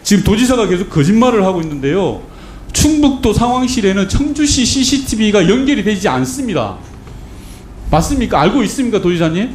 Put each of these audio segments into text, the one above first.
지금 도지사가 계속 거짓말을 하고 있는데요. 충북도 상황실에는 청주시 CCTV가 연결이 되지 않습니다. 맞습니까? 알고 있습니까, 도지사님?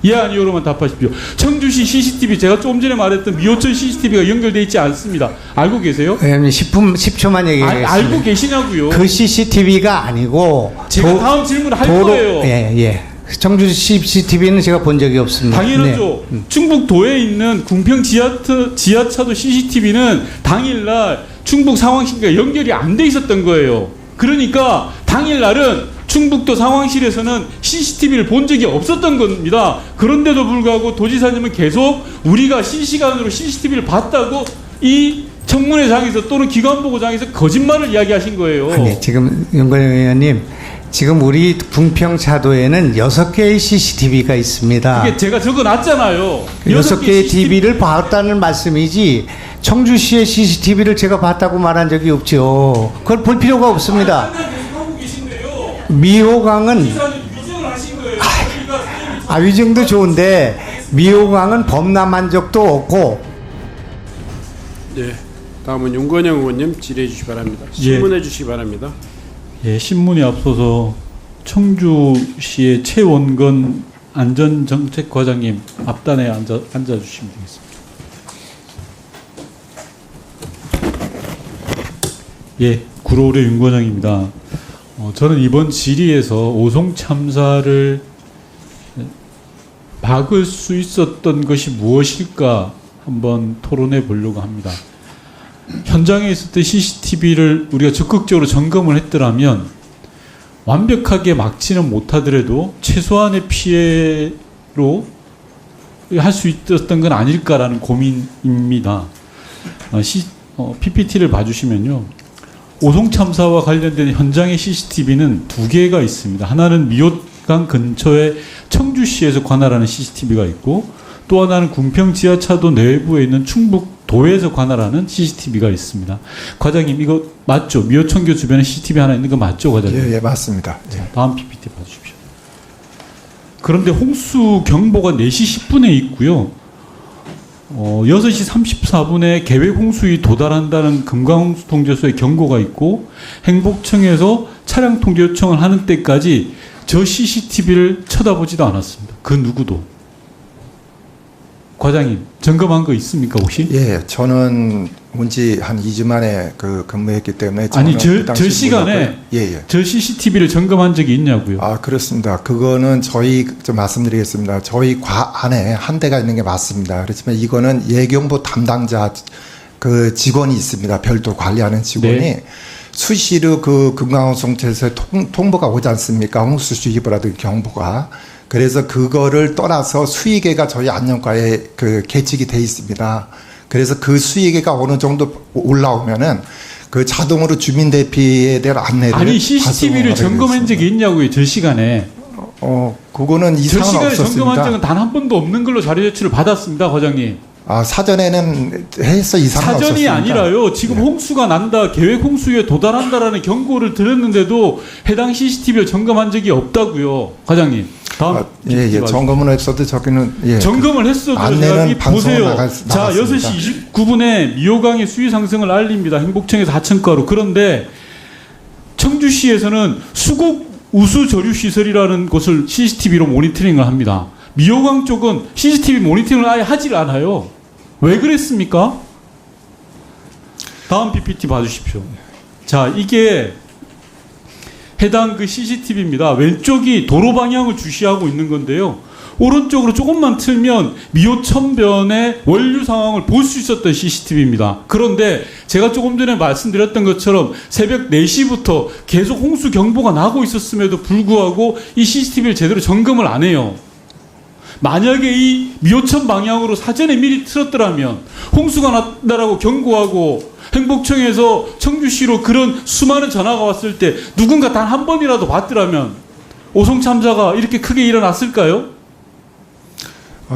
예, 아니요로만 답하십시오. 청주시 CCTV, 제가 조금 전에 말했던 미호천 CCTV가 연결되어 있지 않습니다. 알고 계세요? 의원님 10초만 얘기하겠습니다. 알고 계시냐고요? 그 CCTV가 아니고 제가 다음 질문을 할 거예요. 예. 청주 CCTV는 제가 본 적이 없습니다. 당연하죠. 네. 충북도에 있는 궁평 지하차도 CCTV는 당일날 충북 상황실과 연결이 안 돼 있었던 거예요. 그러니까 당일날은 충북도 상황실에서는 CCTV를 본 적이 없었던 겁니다. 그런데도 불구하고 도지사님은 계속 우리가 실시간으로 CCTV를 봤다고 이 청문회장에서 또는 기관보고장에서 거짓말을 이야기하신 거예요. 아니, 지금 윤건영 의원님, 지금 우리 궁평차도에는 6개의 CCTV가 있습니다. 그게 제가 적어놨잖아요. 6개의 TV를 봤다는 말씀이지 청주시의 CCTV를 제가 봤다고 말한 적이 없죠. 그걸 볼 필요가 없습니다. 미호강은 위증도 좋은데 미호강은 범람한 적도 없고. 네, 다음은 윤건영 의원님 질의해 주시기 바랍니다. 신문해 주시기 바랍니다. 예, 신문에 앞서서 청주시의 최원건 안전정책과장님 앞단에 앉아주시면 되겠습니다. 예, 구로울의 윤과장입니다. 저는 이번 질의에서 오송 참사를 막을 수 있었던 것이 무엇일까 한번 토론해 보려고 합니다. 현장에 있을 때 CCTV를 우리가 적극적으로 점검을 했더라면 완벽하게 막지는 못하더라도 최소한의 피해로 할 수 있었던 건 아닐까라는 고민입니다. PPT를 봐주시면요. 오송 참사와 관련된 현장의 CCTV는 2개가 있습니다. 하나는 미호강 근처에 청주시에서 관할하는 CCTV가 있고 또 하나는 궁평 지하차도 내부에 있는 충북도에서 관할하는 CCTV가 있습니다. 과장님 이거 맞죠? 미호천교 주변에 CCTV 하나 있는 거 맞죠, 과장님? 예, 맞습니다. 예. 다음 PPT 봐주십시오. 그런데 홍수 경보가 4시 10분에 있고요. 6시 34분에 계획 홍수에 도달한다는 금강홍수 통제소의 경고가 있고 행복청에서 차량 통제 요청을 하는 때까지 저 CCTV를 쳐다보지도 않았습니다. 그 누구도. 과장님 점검한 거 있습니까 혹시? 예, 저는 온 지 한 2주 만에 근무했기 때문에 아니 그 저 시간에 저 CCTV를 점검한 적이 있냐고요? 아, 그렇습니다. 그거는 저희 좀 말씀드리겠습니다. 저희 안에 한 대가 있는 게 맞습니다. 그렇지만 이거는 예경부 담당자 그 직원이 있습니다. 별도 관리하는 직원이 네. 수시로 그 금강홍수청에서 통보가 오지 않습니까? 홍수주의보라든지 경보가. 그래서 그거를 떠나서 수의계가 저희 안녕과에 계측이 돼 있습니다. 그래서 그 수의계가 어느 정도 올라오면은 그 자동으로 주민 대피에 대한 안내를 아니 CCTV를 점검한 적이 있냐고요, 저 시간에. 그거는 이상은 저 시간에 없었습니다. 점검한 적은 단 한 번도 없는 걸로 자료 제출을 받았습니다, 과장님. 아, 사전에는 해서 이상은 사전이 없었습니다. 아니라요. 지금 네. 홍수가 난다, 계획 홍수에 도달한다라는 경고를 들었는데도 해당 CCTV를 점검한 적이 없다고요, 과장님. 다음 예, 점검은 했어도 저기는 예. 점검을 했어도 안내는 제가 보세요. 나갔습니다. 자, 6시 29분에 미호강의 수위 상승을 알립니다. 행복청에서 하천가로. 그런데 청주시에서는 수국 우수 저류 시설이라는 곳을 CCTV로 모니터링을 합니다. 미호강 쪽은 CCTV 모니터링을 아예 하질 않아요. 왜 그랬습니까? 다음 PPT 봐주십시오. 자, 이게 해당 그 CCTV입니다. 왼쪽이 도로 방향을 주시하고 있는 건데요. 오른쪽으로 조금만 틀면 미호천변의 원류 상황을 볼 수 있었던 CCTV입니다. 그런데 제가 조금 전에 말씀드렸던 것처럼 새벽 4시부터 계속 홍수 경보가 나고 있었음에도 불구하고 이 CCTV를 제대로 점검을 안 해요. 만약에 이 미호천 방향으로 사전에 미리 틀었더라면 홍수가 났다라고 경고하고 행복청에서 청주시로 그런 수많은 전화가 왔을 때 누군가 단 한 번이라도 봤더라면 오송 참사가 이렇게 크게 일어났을까요?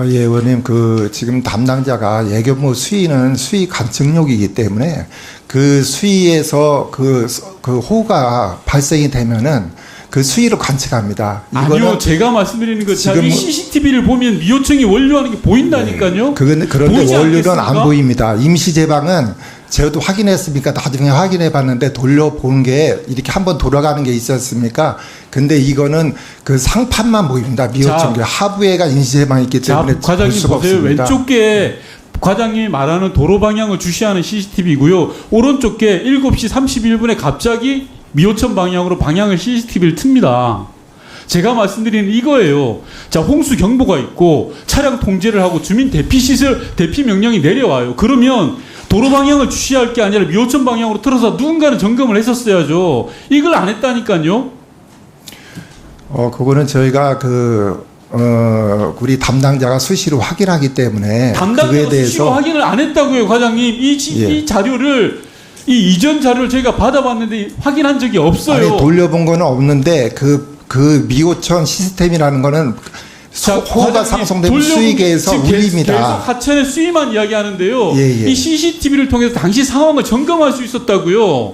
예, 의원님, 지금 담당자가 예경부 수위는 수위 관측력이기 때문에 그 수위에서 그 호가 발생이 되면은 그 수위를 관측합니다. 아니요, 제가 말씀드리는 것 지금 이 CCTV를 보면 미호청이 원료하는 게 보인다니까요. 그런데 보이지 원료는 않겠습니까? 안 보입니다. 임시 제방은 저도 확인했으니까 나중에 확인해 봤는데 돌려본 게 이렇게 한번 돌아가는 게 있었습니까? 근데 이거는 그 상판만 보입니다. 미호청 자, 하부에가 임시 제방이 있기 자, 때문에 볼 과장님 수가 보세요. 없습니다. 왼쪽 게 과장님이 말하는 도로 방향을 주시하는 CCTV고요. 오른쪽 게 7시 31분에 갑자기 미호천 방향으로 방향을 CCTV를 틉니다. 제가 말씀드리는 이거예요. 자, 홍수 경보가 있고 차량 통제를 하고 주민 대피 시설 대피 명령이 내려와요. 그러면 도로 방향을 주시할 게 아니라 미호천 방향으로 틀어서 누군가는 점검을 했었어야죠. 이걸 안 했다니까요. 그거는 저희가 우리 담당자가 수시로 확인하기 때문에 그거에 담당자가 수시로 대해서 확인을 안 했다고요, 과장님. 이 자료를 이 이전 자료를 저희가 받아봤는데 확인한 적이 없어요. 아니, 돌려본 거는 없는데 그 미호천 시스템이라는 거는 호가 과장님, 상승되면 돌려본- 수익에서 지금 울립니다. 계속 하천의 수위만 이야기하는데요. 예, 예. 이 CCTV를 통해서 당시 상황을 점검할 수 있었다고요.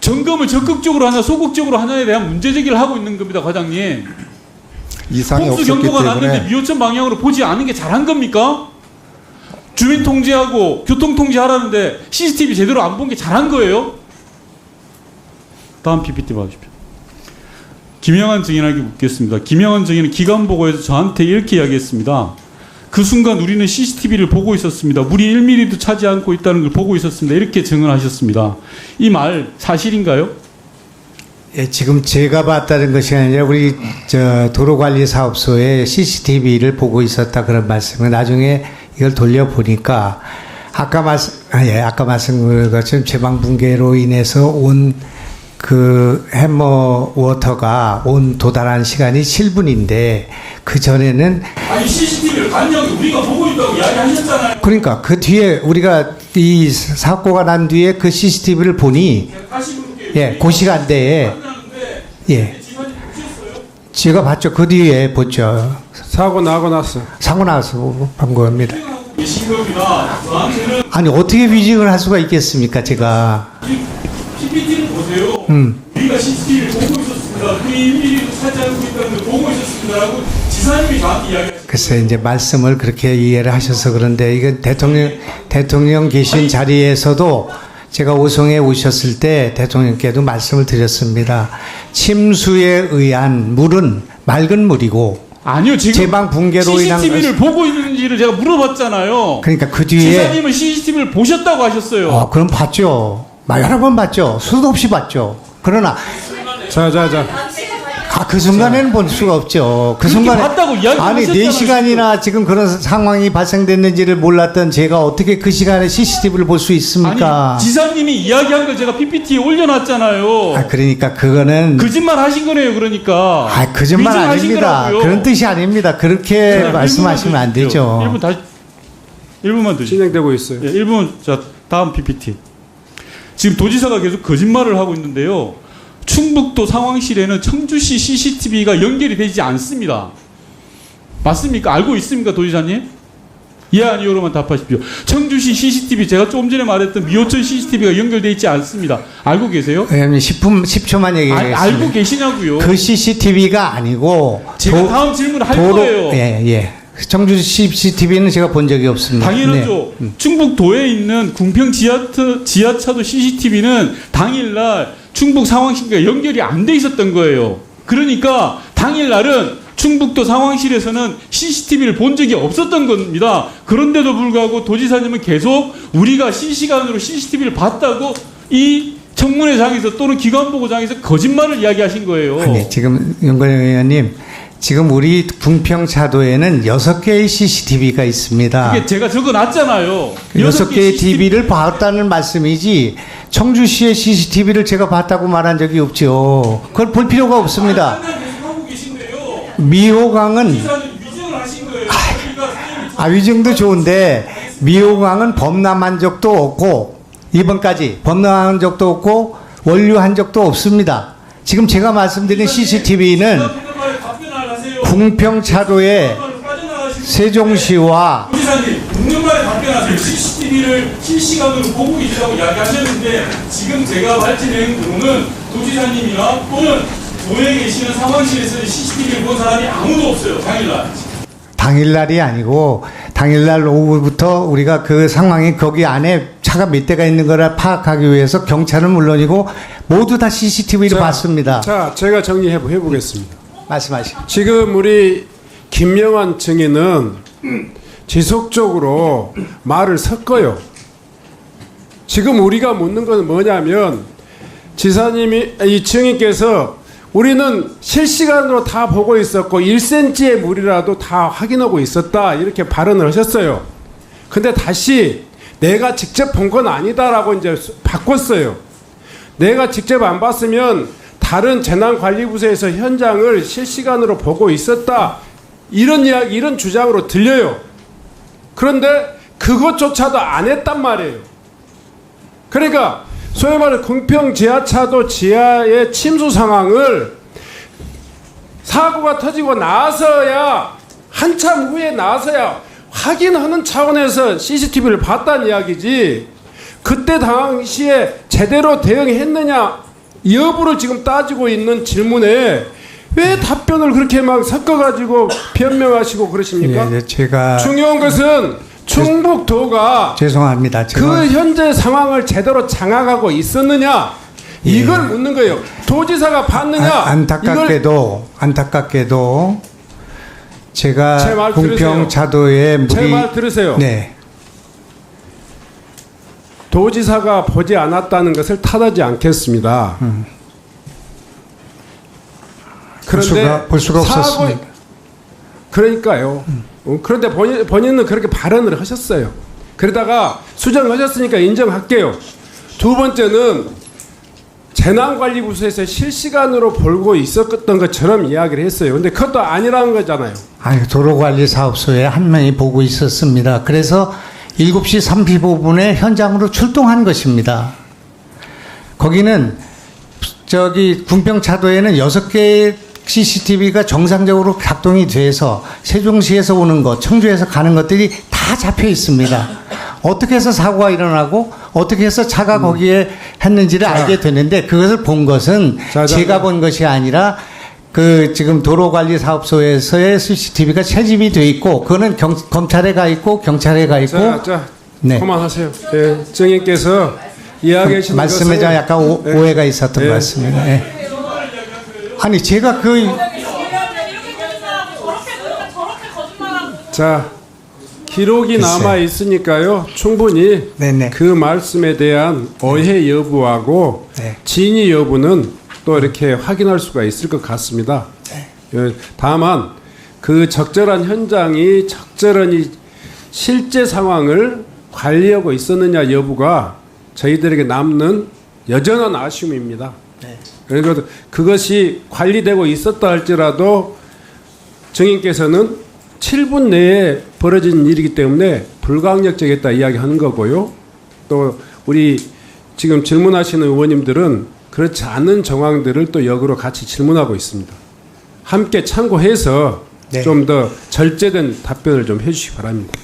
점검을 적극적으로 하냐 소극적으로 하냐에 대한 문제 제기를 하고 있는 겁니다, 과장님. 이상이 홍수 없었기 경보가 났는데 때문에 미호천 방향으로 보지 않은 게 잘한 겁니까? 주민 통제하고 교통 통제하라는데 CCTV 제대로 안 본 게 잘한 거예요? 다음 PPT 봐주십시오. 김영환 증인에게 묻겠습니다. 김영환 증인은 기관 보고에서 저한테 이렇게 이야기했습니다. 그 순간 우리는 CCTV를 보고 있었습니다. 물이 1mm도 차지 않고 있다는 걸 보고 있었습니다. 이렇게 증언하셨습니다. 이 말 사실인가요? 예, 지금 제가 봤다는 것이 아니라 우리 도로관리사업소에 CCTV를 보고 있었다 그런 말씀을 나중에 이걸 돌려보니까 아까 말씀드린 것처럼 제방 붕괴로 인해서 온 그 해머 워터가 도달한 시간이 7분인데 그 전에는 아니 CCTV를 반영이 우리가 보고 있다고 이야기하셨잖아요. 그러니까 그 뒤에 우리가 이 사고가 난 뒤에 그 CCTV를 보니 그 시간대에 제가 봤죠. 그 뒤에 봤죠. 사고 나고 났어. 사고 나서 본 겁니다. 계신 겁니다. 저한테는 아니 어떻게 위증을 할 수가 있겠습니까? 제가 PPT를 보세요. 우리가 CCTV를 보고 있었습니다. 그 1mm도 차지 않고 있다는 걸 보고 있었습니다라고 지사님이 저한테 이야기했어요. 글쎄 이제 말씀을 그렇게 이해를 하셔서 그런데 이건 대통령 계신 자리에서도 제가 오송에 오셨을 때 대통령께도 말씀을 드렸습니다. 침수에 의한 물은 맑은 물이고 아니요, 지금 제방 붕괴로 인한 CCTV를 보고 있는지를 제가 물어봤잖아요. 그러니까 그 뒤에 지사님은 CCTV를 보셨다고 하셨어요. 그럼 봤죠. 여러 번 봤죠. 수도 없이 봤죠. 그러나 자. 그 순간에는 볼 수가 없죠. 그 그렇게 순간에 봤다고 아니 이야기하셨잖아요, 4시간이나 지금 그런 상황이 발생됐는지를 몰랐던 제가 어떻게 그 시간에 CCTV를 볼 수 있습니까? 아니, 지사님이 이야기한 걸 제가 PPT에 올려놨잖아요. 그러니까 그거는 거짓말 하신 거네요, 그러니까. 거짓말 위증하신 아닙니다. 거라고요. 그런 뜻이 아닙니다. 그렇게 말씀하시면 안 되죠. 1분 다시 1분만 더. 진행되고 있어요. 1분. 자, 다음 PPT. 지금 도지사가 계속 거짓말을 하고 있는데요. 충북도 상황실에는 청주시 CCTV가 연결이 되지 않습니다. 맞습니까? 알고 있습니까, 도지사님? 예, 아니요로만 답하십시오. 청주시 CCTV, 제가 조금 전에 말했던 미호천 CCTV가 연결되어 있지 않습니다. 알고 계세요? 의원님 10초만 얘기하겠습니다. 알고 계시냐고요? 그 CCTV가 아니고 제가 다음 질문을 할 도로, 거예요. 예. 청주 CCTV는 제가 본 적이 없습니다. 당연하죠. 네. 충북도에 있는 궁평 지하차도 CCTV는 당일날 충북 상황실과 연결이 안 돼 있었던 거예요. 그러니까 당일날은 충북도 상황실에서는 CCTV를 본 적이 없었던 겁니다. 그런데도 불구하고 도지사님은 계속 우리가 실시간으로 CCTV를 봤다고 이 청문회장에서 또는 기관보고장에서 거짓말을 이야기하신 거예요. 아니, 지금 윤건영 의원님, 지금 우리 궁평차도에는 6개의 CCTV가 있습니다. 그게 제가 적어놨잖아요. 6개의 TV를 봤다는 말씀이지 청주시의 CCTV를 제가 봤다고 말한 적이 없죠. 그걸 볼 필요가 없습니다. 하고 계신데요. 미호강은 도지사님 위증을 하신 거예요. 그러니까 위증도 좋은데 미호강은 범람한 적도 없고 이번까지 범람한 적도 없고 원류한 적도 없습니다. 지금 제가 말씀드린 CCTV는 궁평차도의 세종시와 도지사님, 묻는 말에 답변하세요. CCTV를 실시간으로 보고 계시다고 이야기하셨는데 지금 제가 밝혀낸 부분은 도지사님이나 또는 조에 계시는 상황실에서 CCTV를 본 사람이 아무도 없어요. 당일날. 당일날이 아니고 당일날 오후부터 우리가 그 상황이 거기 안에 차가 몇 대가 있는 거를 파악하기 위해서 경찰은 물론이고 모두 다 CCTV를 봤습니다. 자, 제가 정리해 보겠습니다. 말씀하시죠. 지금 우리 김영환 증인은 지속적으로 말을 섞어요. 지금 우리가 묻는 건 뭐냐면 이 증인께서 우리는 실시간으로 다 보고 있었고 1cm의 물이라도 다 확인하고 있었다 이렇게 발언을 하셨어요. 근데 다시 내가 직접 본 건 아니다라고 이제 바꿨어요. 내가 직접 안 봤으면 다른 재난관리부서에서 현장을 실시간으로 보고 있었다 이런 이야기, 이런 주장으로 들려요. 그런데 그것조차도 안 했단 말이에요. 그러니까 소위 말해 궁평 지하차도 지하의 침수 상황을 사고가 터지고 나서야 한참 후에 나서야 확인하는 차원에서 CCTV를 봤다는 이야기지 그때 당시에 제대로 대응했느냐 여부를 지금 따지고 있는 질문에 왜 답변을 그렇게 막 섞어가지고 변명하시고 그러십니까? 예, 제가 중요한 것은 충북도가 죄송합니다. 그 현재 상황을 제대로 장악하고 있었느냐 이걸 묻는 거예요. 도지사가 봤느냐 안타깝게도 제 제가 말 궁평 차도에 물이 제 말 들으세요. 네. 도지사가 보지 않았다는 것을 탓하지 않겠습니다. 그런데 볼 수가 없었습니다. 그러니까요. 그런데 본인은 그렇게 발언을 하셨어요. 그러다가 수정하셨으니까 인정할게요. 두 번째는 재난관리부서에서 실시간으로 보고 있었던 것처럼 이야기를 했어요. 근데 그것도 아니라는 거잖아요. 아니, 도로관리사업소에 한 명이 보고 있었습니다. 그래서 7시 35분에 현장으로 출동한 것입니다. 거기는 궁평차도에는 6개의 CCTV가 정상적으로 작동이 돼서 세종시에서 오는 것, 청주에서 가는 것들이 다 잡혀 있습니다. 어떻게 해서 사고가 일어나고 어떻게 해서 차가 거기에 했는지를 알게 되는데 그것을 본 것은 제가 본 것이 아니라 지금 도로관리사업소에서의 CCTV가 채집이 돼 있고 그거는 검찰에 가 있고 경찰에 가 있고 네. 그만하세요. 네, 증인께서 이야기하시는 것은 말씀에 약간 오해가 있었던 것 같습니다. 네. 아니 제가 자 기록이 남아 있으니까요 충분히 네네. 그 말씀에 대한 오해 여부하고 네. 진위 여부는 또 이렇게 확인할 수가 있을 것 같습니다. 네. 다만 그 적절한 현장이 적절한 실제 상황을 관리하고 있었느냐 여부가 저희들에게 남는 여전한 아쉬움입니다. 네. 그리고 그것이 관리되고 있었다 할지라도 증인께서는 7분 내에 벌어진 일이기 때문에 불강력적이었다 이야기하는 거고요. 또 우리 지금 질문하시는 의원님들은 그렇지 않은 정황들을 또 역으로 같이 질문하고 있습니다. 함께 참고해서 네. 좀 더 절제된 답변을 좀 해주시기 바랍니다.